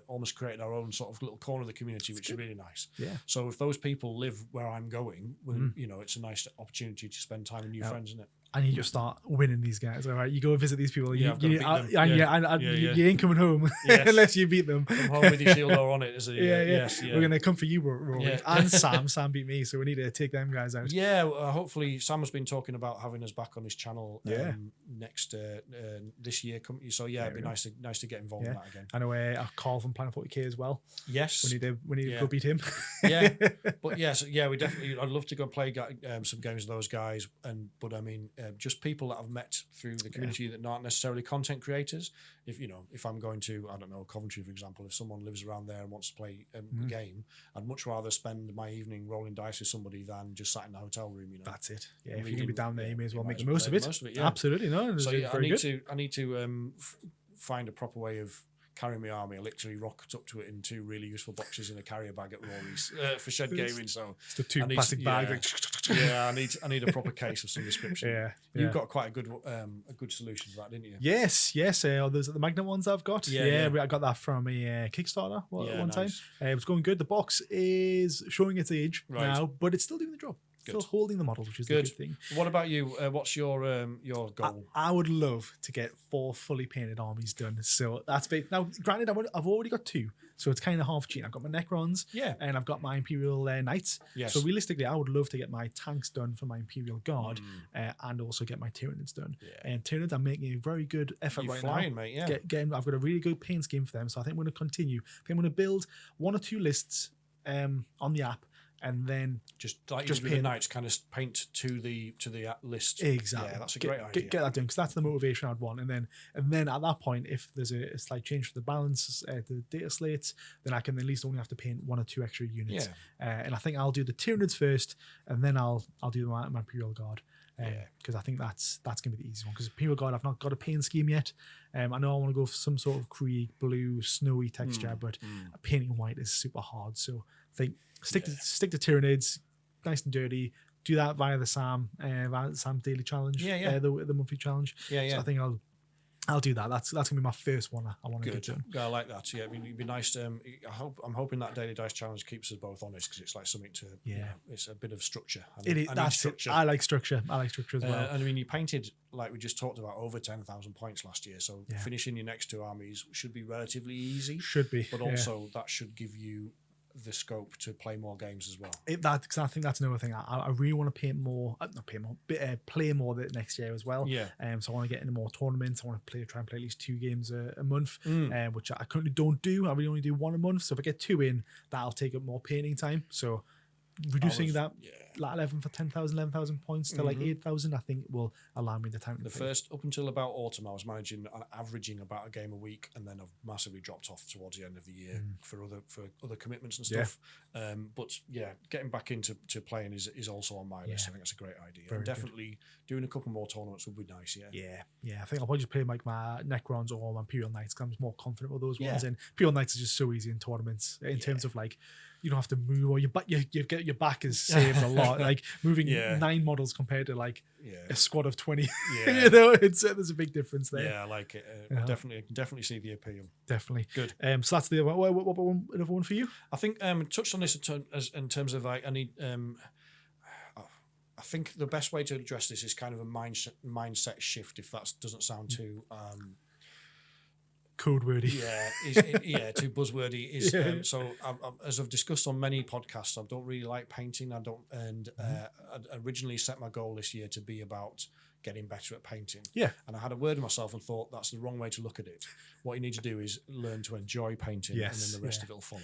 almost created our own sort of little corner of the community, which is really nice. Yeah. So if those people live where I'm going, it's a nice opportunity to spend time with new friends, isn't it? And you just start winning these guys. All right, you go visit these people. You ain't coming home unless you beat them. Come home with your shield or on it. Yes, We're gonna come for you, Rory. And Sam. Sam beat me, so we need to take them guys out. Yeah, hopefully Sam's been talking about having us back on his channel next this year. It'd be nice to get involved in that again. I know a Carl from Planet 40k as well. Yes, we need to go beat him. But yes, we definitely. I'd love to go and play some games with those guys, but I mean. Just people that I've met through the community that aren't necessarily content creators. If I'm going to, I don't know, Coventry, for example, if someone lives around there and wants to play a game, I'd much rather spend my evening rolling dice with somebody than just sat in a hotel room. That's it. Yeah, if you're gonna be down there, you may as well make the most of it. Absolutely, no. So I need to find a proper way of carrying my army. I literally rocked up to it in 2 really useful boxes in a carrier bag at Rory's for Shed Gaming. So it's the 2 plastic bags. I need a proper case of some description. You've got quite a good solution for that, didn't you? Yes. Those are the magnet ones I've got. I got that from a Kickstarter one time. It was going good. The box is showing its age now, but it's still doing the job. Still holding the model, which is a good thing. What about you? What's your goal? I would love to get 4 fully painted armies done. So that's big. Now, granted, I've already got 2, so it's kind of half cheating. I've got my Necrons, and I've got my Imperial Knights. Yes. So realistically, I would love to get my tanks done for my Imperial Guard, and also get my Tyranids done. Yeah. And Tyranids, I'm making a very good effort You're right flying, now. Mate, yeah. I've got a really good paint scheme for them, so I think I'm going to continue. I think I'm going to build 1 or 2 lists on the app. And then just with the Knights, kind of paint to the list. Exactly. Yeah, that's a great idea. Get that done, because that's the motivation I'd want. And then at that point, if there's a slight change for the balance, the data slates, then I can at least only have to paint 1 or 2 extra units. Yeah. And I think I'll do the Tyranids first, and then I'll do my Imperial Guard. Because I think that's gonna be the easy one. Because Imperial Guard, I've not got a paint scheme yet. I know I want to go for some sort of Krieg blue, snowy texture, but painting white is super hard. So I think. Stick to Tyranids, nice and dirty. Do that via the Sam daily challenge. The monthly challenge. So I think I'll do that. That's gonna be my first one I want to get done. Yeah, I like that. Yeah, I mean, it'd be nice. I'm hoping that daily dice challenge keeps us both honest, because it's like something to. It's a bit of structure. Structure. I like structure. I like structure as well. And I mean, you painted, like we just talked about, over 10,000 points last year. So finishing your next 2 armies should be relatively easy. Should be, but also that should give you the scope to play more games as well. Because I think that's another thing. I really want to play more next year as well. Yeah. So I want to get into more tournaments. I want to try and play at least 2 games a month, which I currently don't do. I really only do 1 a month. So if I get 2 in, that'll take up more painting time. So reducing that 11,000 points to like 8,000, I think will allow me the time. First, up until about autumn, I was averaging about a game a week, and then I've massively dropped off towards the end of the year for other commitments and stuff. But getting back into playing is also on my list. I think that's a great idea. And definitely doing a couple more tournaments would be nice. I think I'll probably just play like my Necrons or my Imperial Knights, because I'm more confident with those ones. And Imperial Knights is just so easy in tournaments in terms of like. You don't have to move, or your back is saved a lot. Like moving 9 models compared to like a squad of 20. There's a big difference there. Yeah, I like it. I definitely see the appeal. Definitely good. So that's the other one. What about another one for you? I think touched on this in terms of like I need. I think the best way to address this is kind of a mindset shift. If that doesn't sound too. Code wordy, too buzzwordy. So as I've discussed on many podcasts, I don't really like painting. I originally set my goal this year to be about getting better at painting. And I had a word with myself and thought that's the wrong way to look at it. What you need to do is learn to enjoy painting, and then the rest of it will follow.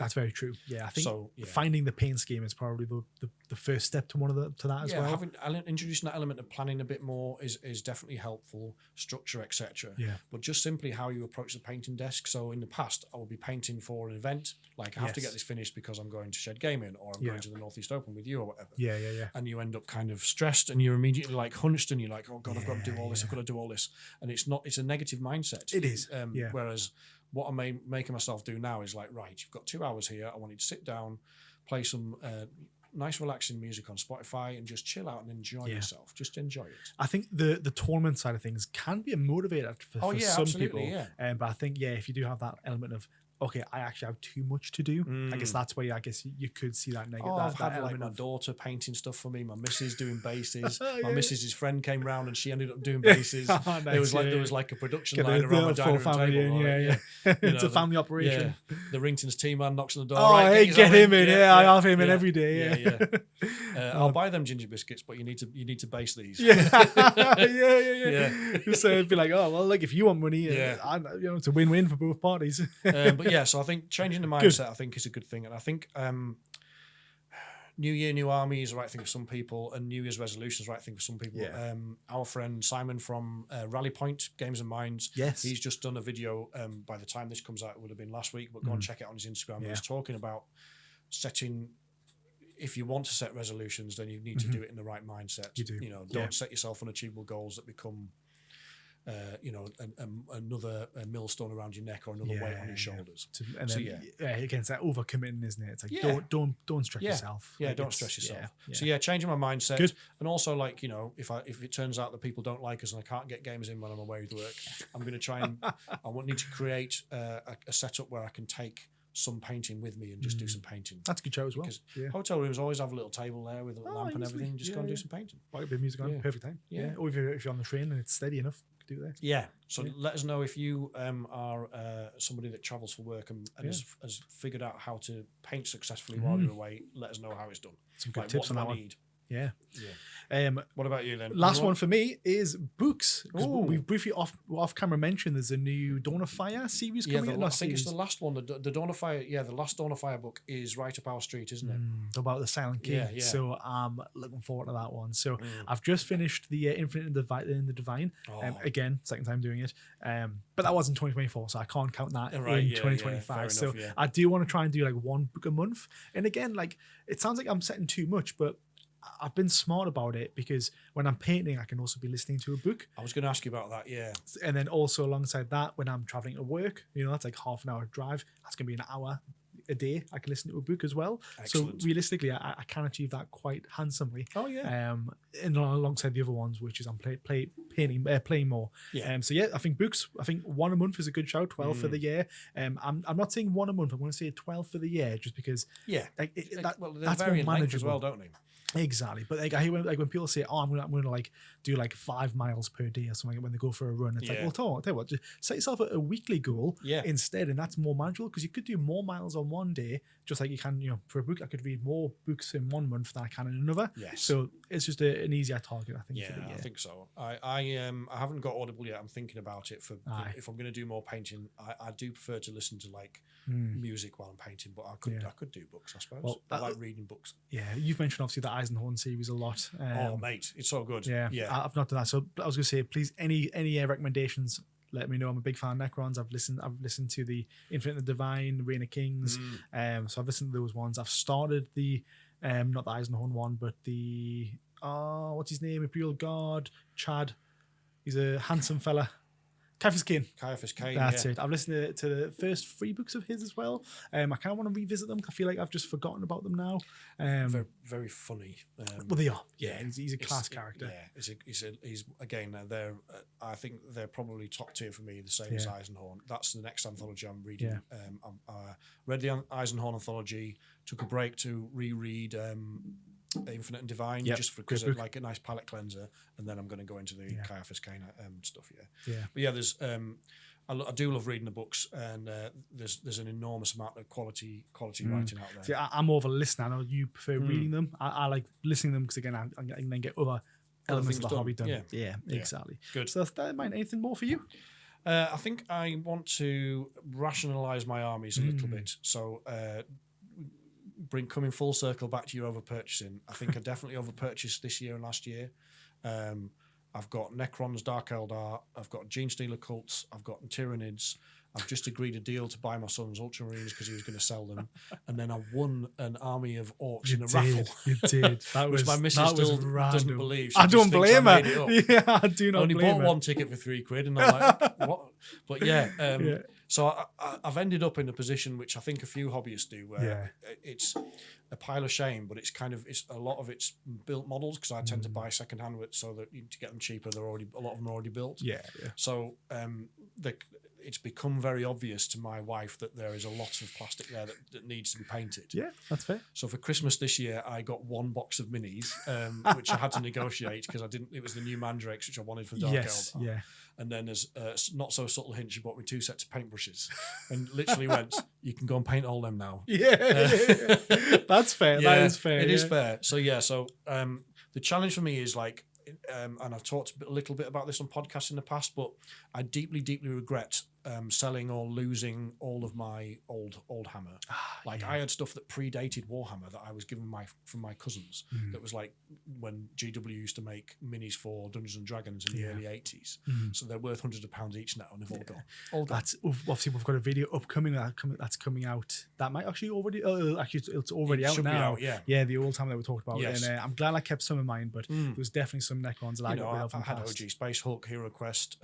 That's very true. Yeah, I think So, yeah. finding the paint scheme is probably the first step to that as well. Introducing that element of planning a bit more is definitely helpful, structure, etc. Yeah. But just simply how you approach the painting desk. So in the past, I would be painting for an event, like I have to get this finished because I'm going to Shed Gaming or I'm going to the Northeast Open with you or whatever. Yeah. And you end up kind of stressed and you're immediately like hunched and you're like, oh God, I've got to do all this, I've got to do all this. And it's a negative mindset. It is. Whereas what I'm making myself do now is like, right, you've got 2 hours here. I want you to sit down, play some nice relaxing music on Spotify and just chill out and enjoy yourself. Just enjoy it. I think the tournament side of things can be a motivator for some people. Yeah. But I think, if you do have that element of, okay, I actually have too much to do. I guess that's where you could see that negative. I've had like my daughter painting stuff for me, my missus doing bases. My missus's friend came round and she ended up doing bases. Nice, there was like a production line around my dining room table. It's a family operation. Yeah. The Rington's team man knocks on the door. Oh, right, hey, get him in. I have him in every day. Yeah. I'll buy them ginger biscuits, but you need to base these. Yeah. So it'd be like, oh well, like if you want money, it's a win-win for both parties. But so I think changing the mindset, I think, is a good thing, and I think New Year, New Army is the right thing for some people, and New Year's resolution is the right thing for some people. Yeah. Our friend Simon from Rally Point Games and Minds, he's just done a video. By the time this comes out, it would have been last week, but go and check it on his Instagram. He's talking about setting. If you want to set resolutions, then you need to do it in the right mindset. You do. Don't set yourself unachievable goals that become another millstone around your neck or another weight on your shoulders. And then, again, it's that overcommitting, isn't it? It's like don't stress yourself. Yeah, don't stress yourself. So changing my mindset. Good. And also, like, if it turns out that people don't like us and I can't get games in when I'm away with work, I'm going to try and I need to create a setup where I can take some painting with me and just do some painting. That's a good show as well. Because hotel rooms always have a little table there with a lamp and everything. Just go and do some painting. Like a bit of music on, perfect time. Yeah. Or if you're on the train and it's steady enough, do that. Yeah. So let us know if you are somebody that travels for work and has figured out how to paint successfully while you're away. Let us know how it's done. Some good tips on that one. Yeah. What about you then? Last one for me is books. We've briefly off camera mentioned there's a new Dawn of Fire series coming out. I think it's the last one. The Dawn of Fire. Yeah, the last Dawn of Fire book is right up our street, isn't it? About the Silent King. Yeah. So I'm looking forward to that one. So I've just finished the Infinite and the Divine. Again, second time doing it. But that was in 2024, so I can't count that in 2025. So I do want to try and do like one book a month. And again, like it sounds like I'm setting too much, but I've been smart about it because when I'm painting, I can also be listening to a book. I was going to ask you about that, yeah. And then also alongside that, when I'm traveling to work, that's like half an hour drive. That's going to be an hour a day. I can listen to a book as well. Excellent. So realistically, I can achieve that quite handsomely. Oh yeah. And alongside the other ones, which is I'm playing more. Yeah. I think books. I think one a month is a good shout. 12 for the year. I'm not saying one a month. I'm going to say 12 for the year, just because. Yeah. That's very more manageable as well, don't they? Exactly, but like I hear when people say, "Oh, I'm gonna like do like 5 miles per day or something," when they go for a run, it's like, well, tell you what, just set yourself a weekly goal instead, and that's more manageable because you could do more miles on one day, just like you can, for a book. I could read more books in 1 month than I can in another. Yes. So it's just an easier target, I think. Yeah, for the year. I think so. I haven't got Audible yet. I'm thinking about it for if I'm going to do more painting. I do prefer to listen to like music while I'm painting, but I could do books, I suppose. Well, I like reading books. Yeah, you've mentioned obviously the Eisenhorn series a lot. Oh mate, it's so good. Yeah. I've not done that, so I was going to say, please, any recommendations, let me know. I'm a big fan of Necrons. I've listened to the Infinite and the Divine, Reign of Kings. So I've listened to those ones. I've started the not the Eisenhorn one, but the what's his name? Imperial Guard, Chad. He's a handsome fella. Caiaphas Cain. That's it. I've listened to the first 3 books of his as well. I kind of want to revisit them. I feel like I've just forgotten about them now. Very, very funny. Well, they are. Yeah, he's a class character. Yeah, he's again. I think they're probably top tier for me, the same as Eisenhorn. That's the next anthology I'm reading. I read the Eisenhorn anthology. Took a break to reread Infinite and Divine, just because of like a nice palette cleanser, and then I'm going to go into the Caiaphas Cain stuff. But there's I do love reading the books, and there's an enormous amount of quality writing out there. See, I'm more of a listener. I know you prefer reading them. I like listening to them because again, I can then get other elements of the hobby done. Yeah, exactly. Good. So that's that in mind. Anything more for you? I think I want to rationalise my armies a little bit. So coming full circle back to your over-purchasing, I think I definitely over-purchased this year and last year. I've got Necrons, Dark Eldar, I've got Gene Stealer Cults, I've got Tyranids. I've just agreed a deal to buy my son's Ultramarines because he was going to sell them. And then I won an army of orcs in a raffle. You did. That which was my missus still doesn't believe. She I don't just thinks blame I made her. it up. Yeah, I do not I only blame bought her. one ticket for £3, and I'm like, what? But yeah. So I've ended up in a position which I think a few hobbyists do, where it's a pile of shame, but it's a lot of it's built models because I tend to buy secondhand so that to get them cheaper, a lot of them are already built. Yeah. So it's become very obvious to my wife that there is a lot of plastic there that needs to be painted. Yeah, that's fair. So for Christmas this year, I got one box of minis, which I had to negotiate because it was the new Mandrakes, which I wanted for Dark Eldar. Yeah. And then as not so subtle hint, she bought me 2 sets of paintbrushes and literally went, you can go and paint all them now. Yeah. That's fair. Yeah, that is fair. It is fair. So the challenge for me is like, and I've talked a little bit about this on podcasts in the past, but I deeply, deeply regret selling or losing all of my old hammer. I had stuff that predated Warhammer that I was given from my cousins. That was like when GW used to make minis for Dungeons and Dragons in the early 80s. So they're worth hundreds of pounds each now, and they've all gone. That's obviously we've got a video upcoming that's coming out. That might actually already it's already out now. Yeah, the old time that we talked about. Yes. And I'm glad I kept some in mind, but there was definitely some Necrons that I got. I had OG Space Hulk, Hero Quest,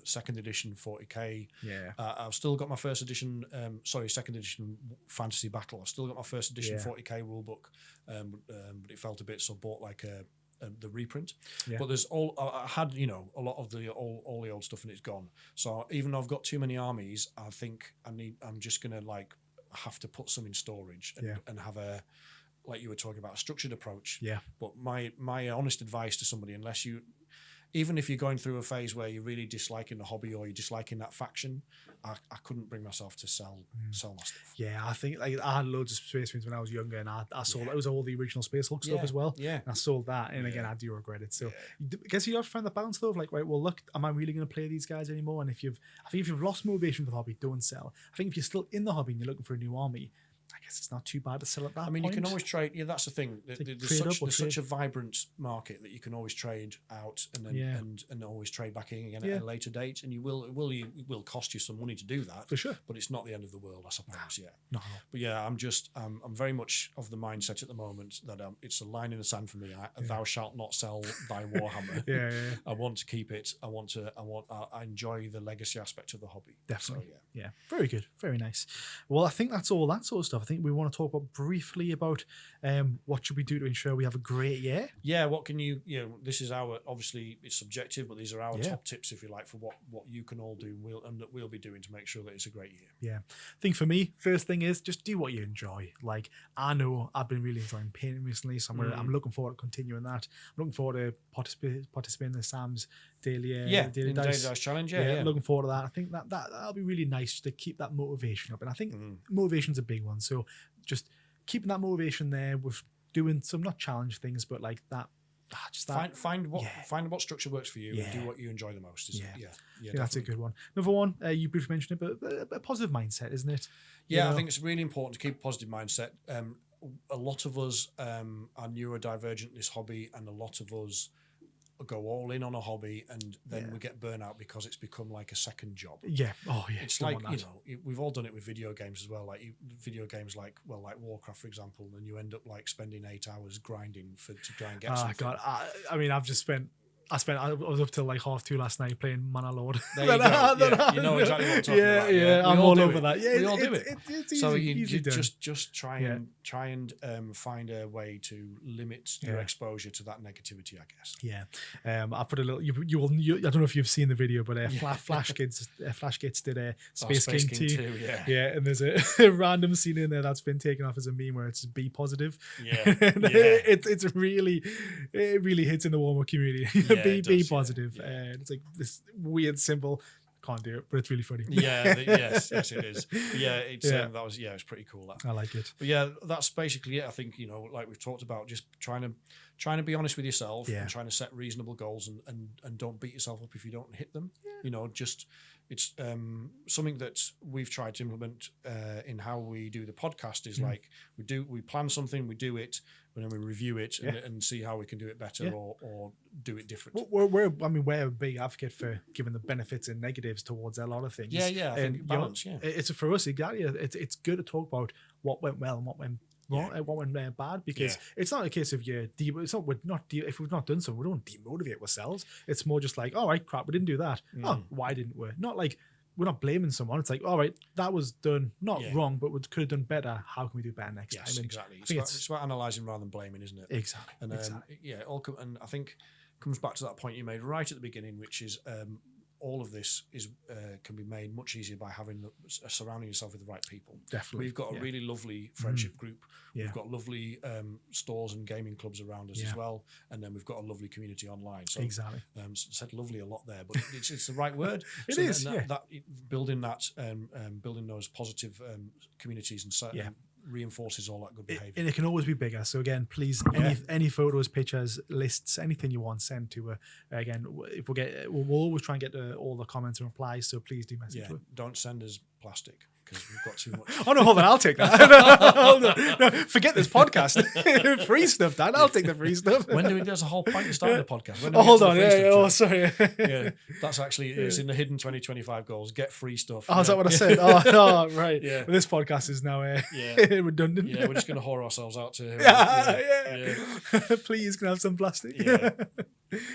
second edition 40k. Yeah. I've still got my first edition, second edition Fantasy Battle. I've still got my first edition 40k rulebook, but it felt a bit, so I bought the reprint. Yeah. But I had a lot of all the old stuff, and it's gone. So even though I've got too many armies, I think I'm just gonna have to put some in storage and have a, like you were talking about, a structured approach. Yeah. But my honest advice to somebody, even if you're going through a phase where you're really disliking the hobby or you're disliking that faction, I couldn't bring myself to sell my stuff. Yeah, I think I had loads of Space Marines when I was younger, and I sold that. It was all the original Space Hulk stuff as well. Yeah, and I sold that, and again, I do regret it. So I guess you have to find the balance though, of like, right, well, look, am I really going to play these guys anymore? And I think if you've lost motivation for the hobby, don't sell. I think if you're still in the hobby and you're looking for a new army, I guess it's not too bad to sell at that point. You can always trade. Yeah, that's the thing. There's such a vibrant market that you can always trade out and then and always trade back in again at a later date. And it will cost you some money to do that for sure. But it's not the end of the world, I suppose. No. But yeah, I'm very much of the mindset at the moment that it's a line in the sand for me. Thou shalt not sell thy Warhammer. I want to keep it. I enjoy the legacy aspect of the hobby. Definitely. So, yeah. Very good. Very nice. Well, I think that's all that sort of stuff. I think we want to talk briefly about what should we do to ensure we have a great year. Yeah, what can this is obviously it's subjective, but these are our top tips, if you like, for what you can all do and that we'll be doing to make sure that it's a great year. Yeah. I think for me, first thing is just do what you enjoy. Like, I know I've been really enjoying painting recently, so I'm looking forward to continuing that. I'm looking forward to participating in Sam's daily dice challenge. Looking forward to that. I think that'll be really nice to keep that motivation up, and I think motivation's a big one. So just keeping that motivation there with doing some not challenge things, but like that. Find what structure works for you and do what you enjoy the most. That's a good one. Another one, you briefly mentioned it, but a positive mindset, isn't it? I think it's really important to keep a positive mindset. A lot of us are neurodivergent in this hobby, and a lot of us go all in on a hobby, and then we get burnout because it's become like a second job. It's like we've all done it with video games as well, like video games like Warcraft, for example, and you end up like spending 8 hours grinding to try and get something. God, I mean, I was up till like 2:30 last night playing Mana Lord. There you go. You know exactly what I'm talking about. Yeah, I'm all over that. We all do it. It's so easy you just try and find a way to limit your exposure to that negativity, I guess. Yeah. I put a little. I don't know if you've seen the video, but Flash Kids did a Space King 2. Yeah, and there's a random scene in there that's been taken off as a meme where it's be positive. It really hits in the Warhammer community. Be positive. And it's like this weird symbol. can't do it, but it's really funny. Yeah, yes, it is. But yeah, it's it's pretty cool. That I like it. But yeah, that's basically it. I think, you know, like we've talked about, just trying to be honest with yourself and trying to set reasonable goals and don't beat yourself up if you don't hit them. You know, just it's something that we've tried to implement in how we do the podcast is like we plan something, we do it, and then we review it and see how we can do it better or do it different. We're a big advocate for giving the benefits and negatives towards a lot of things. I think balance. It's for us exactly. It's good to talk about what went well and what went wrong, what went bad, because it's not a case of if we've not done something, we don't demotivate ourselves. It's more just like, all right, crap, we didn't do that. Oh, why didn't we? Not like we're not blaming someone. It's like, all right, that was done not wrong, but we could have done better. How can we do better next time? And exactly. It's about analysing rather than blaming, isn't it? Exactly. And and I think comes back to that point you made right at the beginning, which is all of this is can be made much easier by surrounding yourself with the right people. Definitely. We've got a really lovely friendship group. We've got lovely stores and gaming clubs around us as well, and then we've got a lovely community online. So exactly. Said lovely a lot there, but it's the right word. It is. Building those positive communities and reinforces all that good behavior. And it can always be bigger. So again, please, any photos, pictures, lists, anything you want, send to again, if we'll always try and get all the comments and replies, so please do message. Don't send us plastic because we've got too much. Oh no, hold on, I'll take that. No, forget this podcast. Free stuff, Dan. I'll take the free stuff. There's a whole point of starting the podcast. Hold on. Sorry. That's actually it's in the hidden 2025 goals. Get free stuff. Oh, is that what I said? Oh, right. Yeah. Well, this podcast is now redundant. Yeah, we're just going to whore ourselves out to. Please, can I have some plastic? Yeah.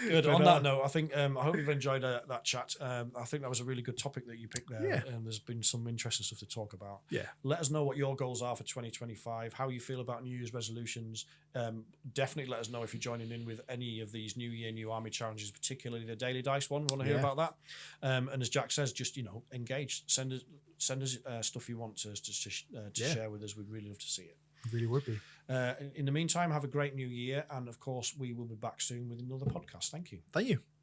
Good. On that note, I think I hope you've enjoyed that chat. I think that was a really good topic that you picked there, and there's been some interesting stuff to talk about. Let us know what your goals are for 2025, how you feel about New Year's resolutions. Definitely let us know if you're joining in with any of these New Year, New Army challenges, particularly the Daily Dice one. We want to hear about that. And as Jack says, just engage. Send us stuff you want to share with us. We'd really love to see it. Really would be. In the meantime, have a great new year, and of course we will be back soon with another podcast. Thank you.